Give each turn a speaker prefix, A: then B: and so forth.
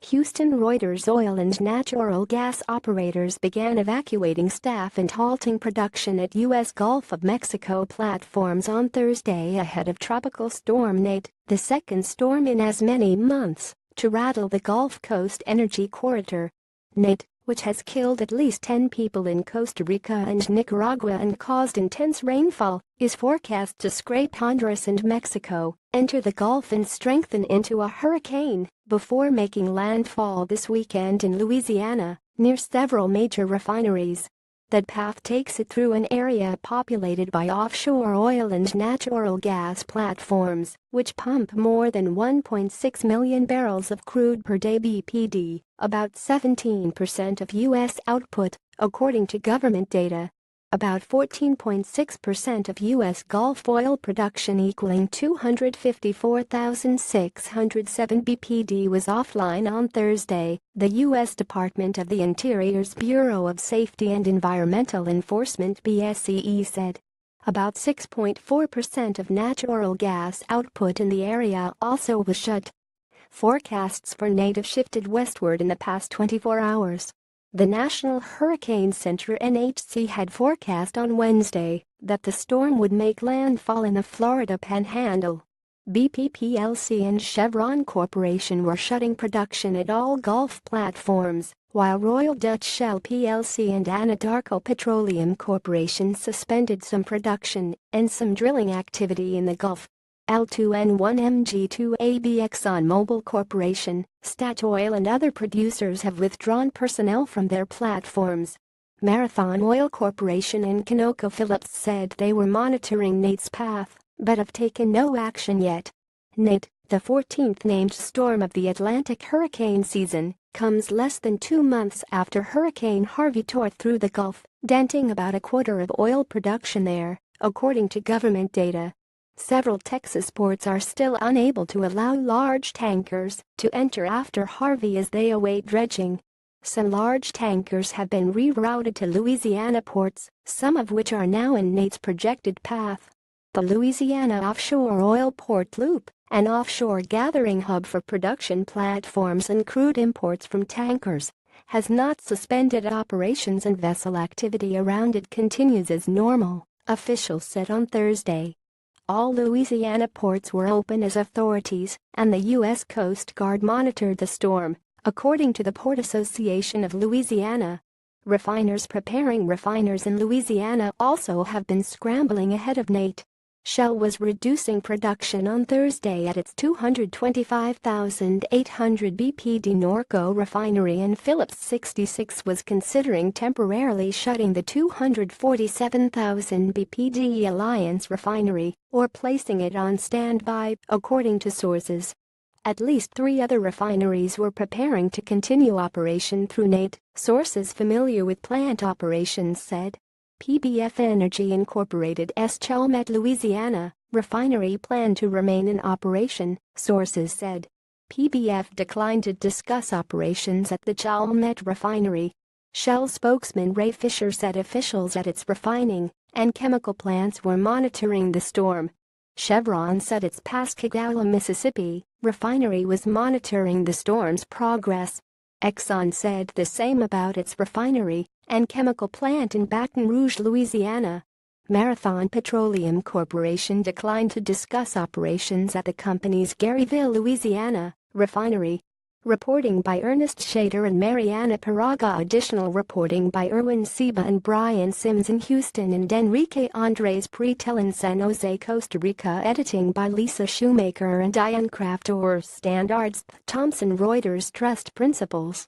A: Houston Reuters oil and natural gas operators began evacuating staff and halting production at U.S. Gulf of Mexico platforms on Thursday ahead of Tropical Storm Nate, the second storm in as many months, to rattle the Gulf Coast energy corridor. Nate, which has killed at least 10 people in Costa Rica and Nicaragua and caused intense rainfall, is forecast to scrape Honduras and Mexico, enter the Gulf and strengthen into a hurricane before making landfall this weekend in Louisiana, near several major refineries. That path takes it through an area populated by offshore oil and natural gas platforms, which pump more than 1.6 million barrels of crude per day (BPD), about 17% of U.S. output, according to government data. About 14.6% of U.S. Gulf oil production equaling 254,607 BPD was offline on Thursday, the U.S. Department of the Interior's Bureau of Safety and Environmental Enforcement (BSEE) said. About 6.4% of natural gas output in the area also was shut. Forecasts for Nate have shifted westward in the past 24 hours. The National Hurricane Center (NHC) had forecast on Wednesday that the storm would make landfall in the Florida Panhandle. BP plc and Chevron Corporation were shutting production at all Gulf platforms, while Royal Dutch Shell plc and Anadarko Petroleum Corporation suspended some production and some drilling activity in the Gulf. L2N1MG2AB ExxonMobil Corporation, Statoil and other producers have withdrawn personnel from their platforms. Marathon Oil Corporation and ConocoPhillips said they were monitoring Nate's path, but have taken no action yet. Nate, the 14th named storm of the Atlantic hurricane season, comes less than 2 months after Hurricane Harvey tore through the Gulf, denting about a quarter of oil production there, according to government data. Several Texas ports are still unable to allow large tankers to enter after Harvey as they await dredging. Some large tankers have been rerouted to Louisiana ports, some of which are now in Nate's projected path. The Louisiana Offshore Oil Port Loop, an offshore gathering hub for production platforms and crude imports from tankers, has not suspended operations and vessel activity around it continues as normal, officials said on Thursday. All Louisiana ports were open as authorities and the U.S. Coast Guard monitored the storm, according to the Port Association of Louisiana. Refiners in Louisiana also have been scrambling ahead of Nate. Shell was reducing production on Thursday at its 225,800 BPD Norco refinery and Phillips 66 was considering temporarily shutting the 247,000 BPD Alliance refinery or placing it on standby, according to sources. At least 3 other refineries were preparing to continue operation through Nate, sources familiar with plant operations said. PBF Energy Incorporated's Chalmette, Louisiana, refinery planned to remain in operation, sources said. PBF declined to discuss operations at the Chalmette refinery. Shell spokesman Ray Fisher said officials at its refining and chemical plants were monitoring the storm. Chevron said its Pascagoula, Mississippi, refinery was monitoring the storm's progress. Exxon said the same about its refinery and chemical plant in Baton Rouge, Louisiana. Marathon Petroleum Corporation declined to discuss operations at the company's Garyville, Louisiana, refinery. Reporting by Ernest Shader and Mariana Paraga. Additional reporting by Erwin Seba and Brian Sims in Houston and Enrique Andres Pretel in San Jose, Costa Rica. Editing by Lisa Shoemaker and Diane Kraft. Standards Thomson Reuters Trust Principles.